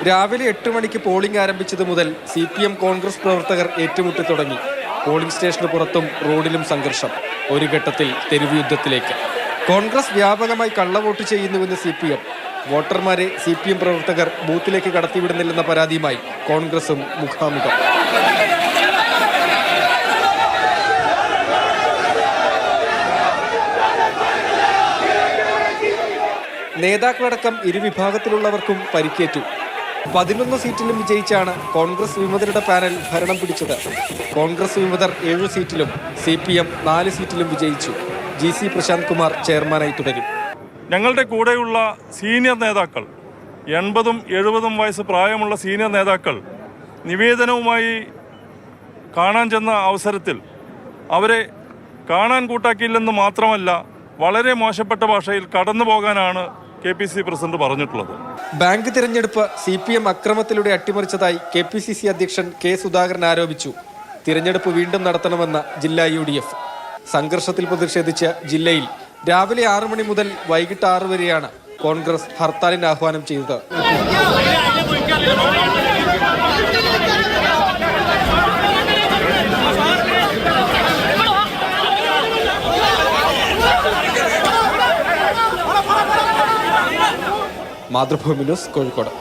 രാവിലെ 8 മണിക്ക് പോളിംഗ് ആരംഭിച്ചത് മുതൽ CPM കോൺഗ്രസ് പ്രവർത്തകർ ഏറ്റുമുട്ടി തുടങ്ങി. പോളിംഗ് സ്റ്റേഷന് പുറത്തും റോഡിലും സംഘർഷം. ഒരു ഘട്ടത്തിൽ തെരുവ് യുദ്ധത്തിലേക്ക്. കോൺഗ്രസ് വ്യാപകമായി കള്ളവോട്ട് ചെയ്യുന്നുവെന്ന് CPM. വോട്ടർമാരെ CPM പ്രവർത്തകർ ബൂത്തിലേക്ക് കടത്തിവിടുന്നില്ലെന്ന പരാതിയുമായി കോൺഗ്രസും മുഖാമുഖം. നേതാക്കളടക്കം ഇരുവിഭാഗത്തിലുള്ളവർക്കും പരിക്കേറ്റു. 11 സീറ്റിലും വിജയിച്ചാണ് കോൺഗ്രസ് വിമതരുടെ പാനൽ ഭരണം പിടിച്ചത്. കോൺഗ്രസ് വിമതർ 7 സീറ്റിലും CPM 4 സീറ്റിലും വിജയിച്ചു. GC പ്രശാന്ത് കുമാർ ചെയർമാനായി തുടരും. ഞങ്ങളുടെ കൂടെയുള്ള സീനിയർ നേതാക്കൾ 80ഉം 70ഉം വയസ്സ് പ്രായമുള്ള സീനിയർ നേതാക്കൾ നിവേദനവുമായി കാണാൻ ചെന്ന അവസരത്തിൽ അവരെ കാണാൻ കൂട്ടാക്കിയില്ലെന്ന് മാത്രമല്ല, വളരെ മോശപ്പെട്ട ഭാഷയിൽ കടന്നു പോകാനാണ് KPC പ്രസിഡന്റ് പറഞ്ഞിട്ടുള്ളത്. ബാങ്ക് തിരഞ്ഞെടുപ്പ് CPM അക്രമത്തിലൂടെ അട്ടിമറിച്ചതായി KPCC അധ്യക്ഷൻ K സുധാകരൻ ആരോപിച്ചു. തിരഞ്ഞെടുപ്പ് വീണ്ടും നടത്തണമെന്ന ജില്ലാ UDF. സംഘർഷത്തിൽ പ്രതിഷേധിച്ച് ജില്ലയിൽ രാവിലെ 6 മണി മുതൽ വൈകിട്ട് 6 വരെയാണ് കോൺഗ്രസ് ഹർത്താലിന് ആഹ്വാനം ചെയ്തത്. മാതൃഭൂമി ന്യൂസ്, കോഴിക്കോട്.